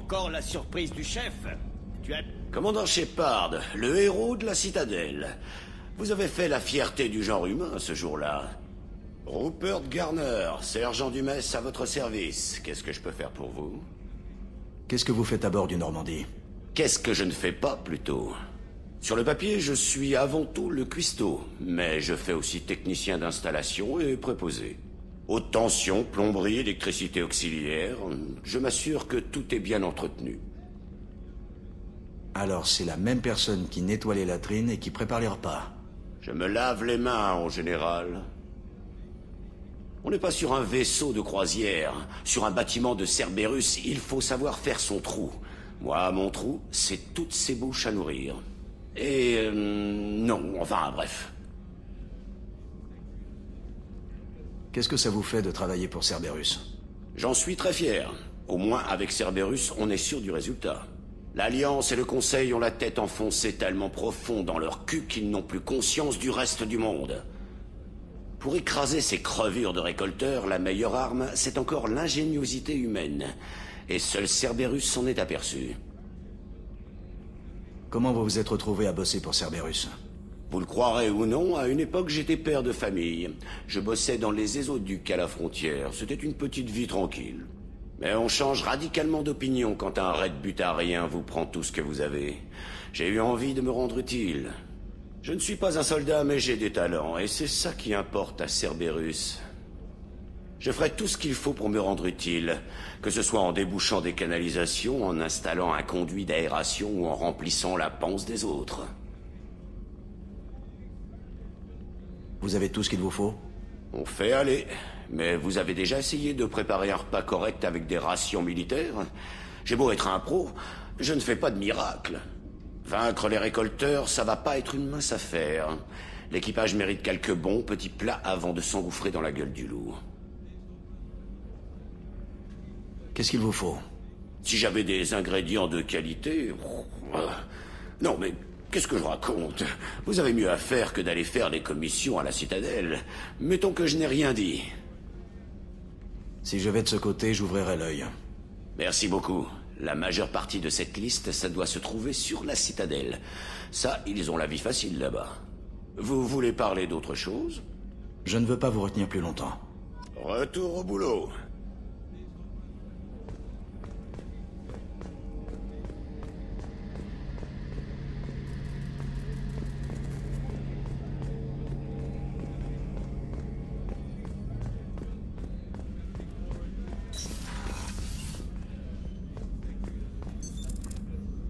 Encore la surprise du chef. Tu as... Commandant Shepard, le héros de la Citadelle. Vous avez fait la fierté du genre humain ce jour-là. Rupert Garner, sergent du mess à votre service. Qu'est-ce que je peux faire pour vous? Qu'est-ce que vous faites à bord du Normandie? Qu'est-ce que je ne fais pas, plutôt? Sur le papier, je suis avant tout le cuistot, mais je fais aussi technicien d'installation et préposé. Haute tension, plomberie, électricité auxiliaire, je m'assure que tout est bien entretenu. Alors c'est la même personne qui nettoie les latrines et qui prépare les repas. Je me lave les mains, en général. On n'est pas sur un vaisseau de croisière, sur un bâtiment de Cerberus, il faut savoir faire son trou. Moi, mon trou, c'est toutes ces bouches à nourrir. Et... non, enfin, bref. Qu'est-ce que ça vous fait de travailler pour Cerberus? J'en suis très fier. Au moins, avec Cerberus, on est sûr du résultat. L'Alliance et le Conseil ont la tête enfoncée tellement profond dans leur cul qu'ils n'ont plus conscience du reste du monde. Pour écraser ces crevures de récolteurs, la meilleure arme, c'est encore l'ingéniosité humaine. Et seul Cerberus s'en est aperçu. Comment vous vous êtes retrouvé à bosser pour Cerberus? Vous le croirez ou non, à une époque j'étais père de famille. Je bossais dans les ésoducs à la frontière. C'était une petite vie tranquille. Mais on change radicalement d'opinion quand un raid butarien vous prend tout ce que vous avez. J'ai eu envie de me rendre utile. Je ne suis pas un soldat, mais j'ai des talents, et c'est ça qui importe à Cerberus. Je ferai tout ce qu'il faut pour me rendre utile, que ce soit en débouchant des canalisations, en installant un conduit d'aération ou en remplissant la panse des autres. Vous avez tout ce qu'il vous faut? On fait aller. Mais vous avez déjà essayé de préparer un repas correct avec des rations militaires? J'ai beau être un pro, je ne fais pas de miracle. Vaincre les récolteurs, ça va pas être une mince affaire. L'équipage mérite quelques bons petits plats avant de s'engouffrer dans la gueule du loup. Qu'est-ce qu'il vous faut? Si j'avais des ingrédients de qualité... Non, mais qu'est-ce que je raconte? Vous avez mieux à faire que d'aller faire des commissions à la Citadelle. Mettons que je n'ai rien dit. Si je vais de ce côté, j'ouvrirai l'œil. Merci beaucoup. La majeure partie de cette liste, ça doit se trouver sur la Citadelle. Ça, ils ont la vie facile là-bas. Vous voulez parler d'autre chose? Je ne veux pas vous retenir plus longtemps. Retour au boulot.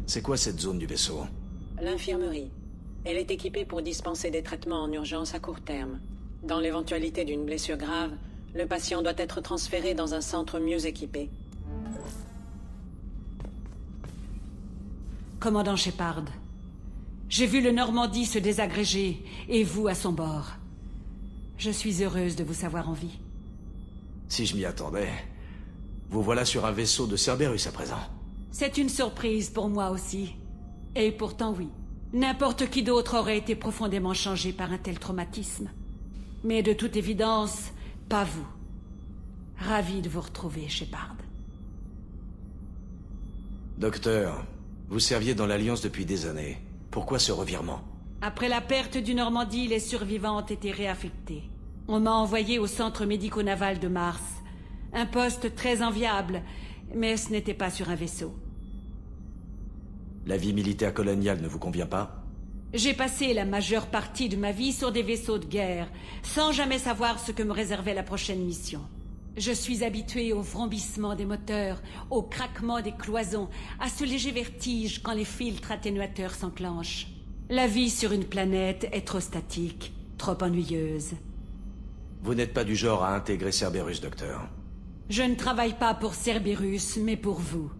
C'est quoi cette zone du vaisseau? L'infirmerie. Elle est équipée pour dispenser des traitements en urgence à court terme. Dans l'éventualité d'une blessure grave, le patient doit être transféré dans un centre mieux équipé. Commandant Shepard, j'ai vu le Normandie se désagréger, et vous à son bord. Je suis heureuse de vous savoir en vie. Si je m'y attendais. Vous voilà sur un vaisseau de Cerberus à présent. C'est une surprise pour moi aussi. Et pourtant oui, n'importe qui d'autre aurait été profondément changé par un tel traumatisme. Mais de toute évidence, pas vous. Ravi de vous retrouver, Shepard. Docteur, vous serviez dans l'Alliance depuis des années. Pourquoi ce revirement? Après la perte du Normandie, les survivants ont été réaffectés. On m'a envoyé au centre médico-naval de Mars. Un poste très enviable, mais ce n'était pas sur un vaisseau. La vie militaire coloniale ne vous convient pas? J'ai passé la majeure partie de ma vie sur des vaisseaux de guerre, sans jamais savoir ce que me réservait la prochaine mission. Je suis habitué au vrombissement des moteurs, au craquement des cloisons, à ce léger vertige quand les filtres atténuateurs s'enclenchent. La vie sur une planète est trop statique, trop ennuyeuse. Vous n'êtes pas du genre à intégrer Cerberus, docteur. Je ne travaille pas pour Cerberus, mais pour vous.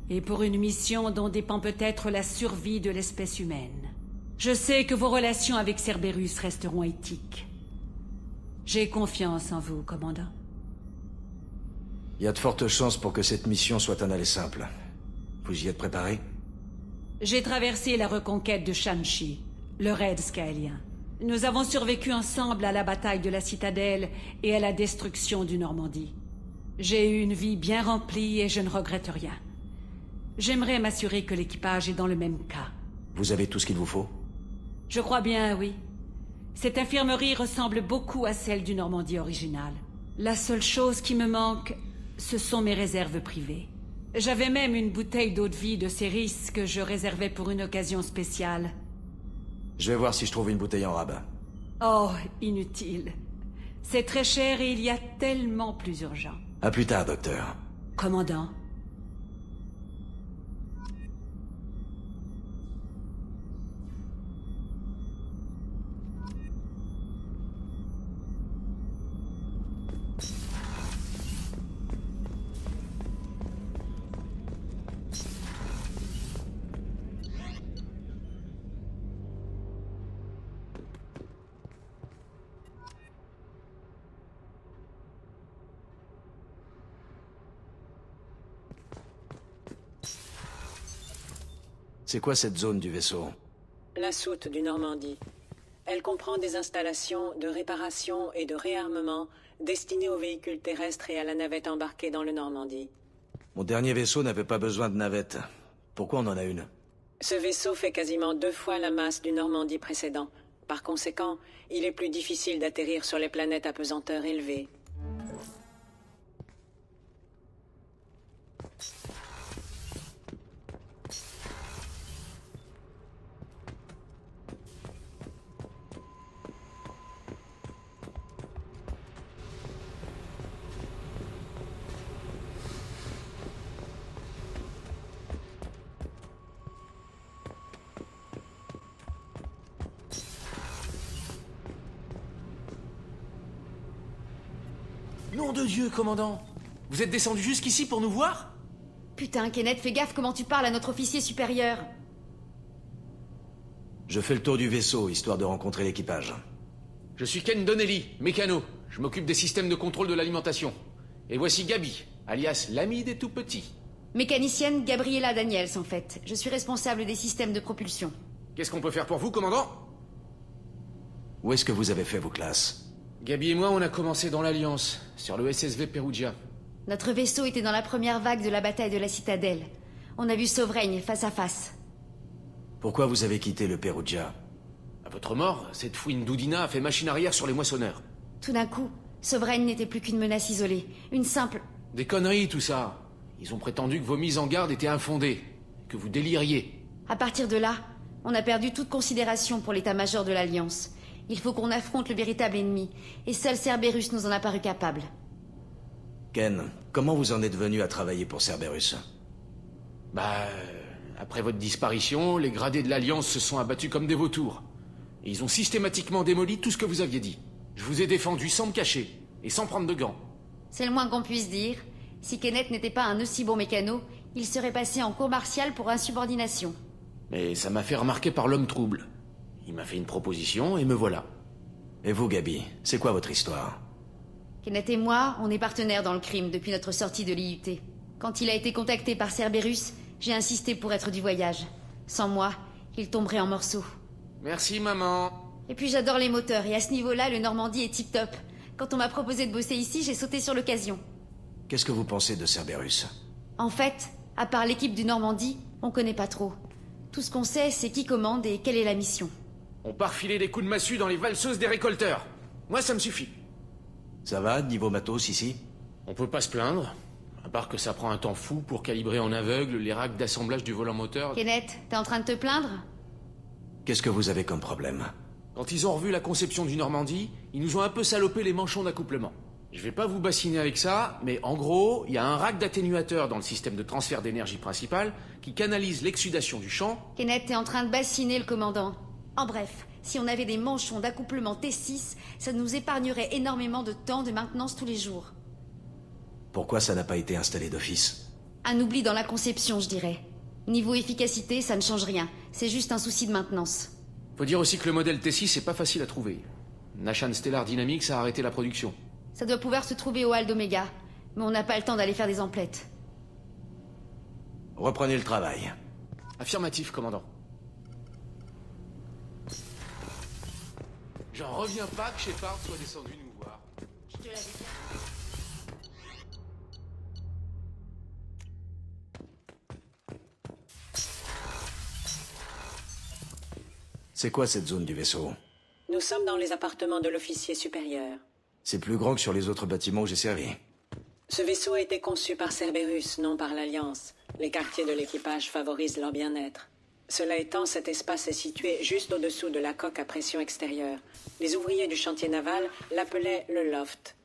Et pour une mission dont dépend peut-être la survie de l'espèce humaine. Je sais que vos relations avec Cerberus resteront éthiques. J'ai confiance en vous, commandant. Il y a de fortes chances pour que cette mission soit un aller simple. Vous y êtes préparé? J'ai traversé la reconquête de Shanxi, le raid skyalien. Nous avons survécu ensemble à la bataille de la Citadelle et à la destruction du Normandie. J'ai eu une vie bien remplie et je ne regrette rien. J'aimerais m'assurer que l'équipage est dans le même cas. Vous avez tout ce qu'il vous faut? Je crois bien, oui. Cette infirmerie ressemble beaucoup à celle du Normandie original. La seule chose qui me manque, ce sont mes réserves privées. J'avais même une bouteille d'eau de vie de Céris que je réservais pour une occasion spéciale. Je vais voir si je trouve une bouteille en rabat. Oh, inutile. C'est très cher et il y a tellement plus urgent. À plus tard, docteur. Commandant. C'est quoi cette zone du vaisseau? La soute du Normandie. Elle comprend des installations de réparation et de réarmement destinées aux véhicules terrestres et à la navette embarquée dans le Normandie. Mon dernier vaisseau n'avait pas besoin de navette. Pourquoi on en a une? Ce vaisseau fait quasiment 2 fois la masse du Normandie précédent. Par conséquent, il est plus difficile d'atterrir sur les planètes à pesanteur élevée. Nom de Dieu, commandant! Vous êtes descendu jusqu'ici pour nous voir? Putain, Kenneth, fais gaffe comment tu parles à notre officier supérieur. Je fais le tour du vaisseau, histoire de rencontrer l'équipage. Je suis Ken Donnelly, mécano. Je m'occupe des systèmes de contrôle de l'alimentation. Et voici Gabi, alias l'ami des tout-petits. Mécanicienne Gabriella Daniels, en fait. Je suis responsable des systèmes de propulsion. Qu'est-ce qu'on peut faire pour vous, commandant? Où est-ce que vous avez fait vos classes? Gabi et moi, on a commencé dans l'Alliance, sur le SSV Perugia. Notre vaisseau était dans la première vague de la bataille de la Citadelle. On a vu Sovereign face à face. Pourquoi vous avez quitté le Perugia? À votre mort, cette fouine d'Oudina a fait machine arrière sur les moissonneurs. Tout d'un coup, Sovereign n'était plus qu'une menace isolée. Une simple... Des conneries, tout ça. Ils ont prétendu que vos mises en garde étaient infondées, que vous déliriez. À partir de là, on a perdu toute considération pour l'état-major de l'Alliance. Il faut qu'on affronte le véritable ennemi, et seul Cerberus nous en a paru capable. Ken, comment vous en êtes venu à travailler pour Cerberus? Après votre disparition, les gradés de l'Alliance se sont abattus comme des vautours. Et ils ont systématiquement démoli tout ce que vous aviez dit. Je vous ai défendu sans me cacher, et sans prendre de gants. C'est le moins qu'on puisse dire. Si Kenneth n'était pas un aussi bon mécano, il serait passé en cour martiale pour insubordination. Mais ça m'a fait remarquer par l'homme trouble. Il m'a fait une proposition, et me voilà. Et vous, Gabi, c'est quoi votre histoire? Kenneth et moi, on est partenaires dans le crime depuis notre sortie de l'IUT. Quand il a été contacté par Cerberus, j'ai insisté pour être du voyage. Sans moi, il tomberait en morceaux. Merci, maman. Et puis j'adore les moteurs, et à ce niveau-là, le Normandie est tip-top. Quand on m'a proposé de bosser ici, j'ai sauté sur l'occasion. Qu'est-ce que vous pensez de Cerberus? En fait, à part l'équipe du Normandie, on connaît pas trop. Tout ce qu'on sait, c'est qui commande et quelle est la mission. On part filer des coups de massue dans les valseuses des récolteurs. Moi, ça me suffit. Ça va, niveau matos, ici? On peut pas se plaindre. À part que ça prend un temps fou pour calibrer en aveugle les racks d'assemblage du volant moteur. Kenneth, t'es en train de te plaindre? Qu'est-ce que vous avez comme problème? Quand ils ont revu la conception du Normandie, ils nous ont un peu salopé les manchons d'accouplement. Je vais pas vous bassiner avec ça, mais en gros, il y a un rack d'atténuateur dans le système de transfert d'énergie principal qui canalise l'exsudation du champ. Kenneth, t'es en train de bassiner le commandant. En bref, si on avait des manchons d'accouplement T6, ça nous épargnerait énormément de temps de maintenance tous les jours. Pourquoi ça n'a pas été installé d'office? Un oubli dans la conception, je dirais. Niveau efficacité, ça ne change rien. C'est juste un souci de maintenance. Faut dire aussi que le modèle T6 est pas facile à trouver. Nashan Stellar Dynamics a arrêté la production. Ça doit pouvoir se trouver au hall d'Omega, mais on n'a pas le temps d'aller faire des emplettes. Reprenez le travail. Affirmatif, commandant. J'en reviens pas que Shepard soit descendu nous voir. Je te l'avais dit. C'est quoi cette zone du vaisseau? Nous sommes dans les appartements de l'officier supérieur. C'est plus grand que sur les autres bâtiments où j'ai servi. Ce vaisseau a été conçu par Cerberus, non par l'Alliance. Les quartiers de l'équipage favorisent leur bien-être. Cela étant, cet espace est situé juste au-dessous de la coque à pression extérieure. Les ouvriers du chantier naval l'appelaient le loft.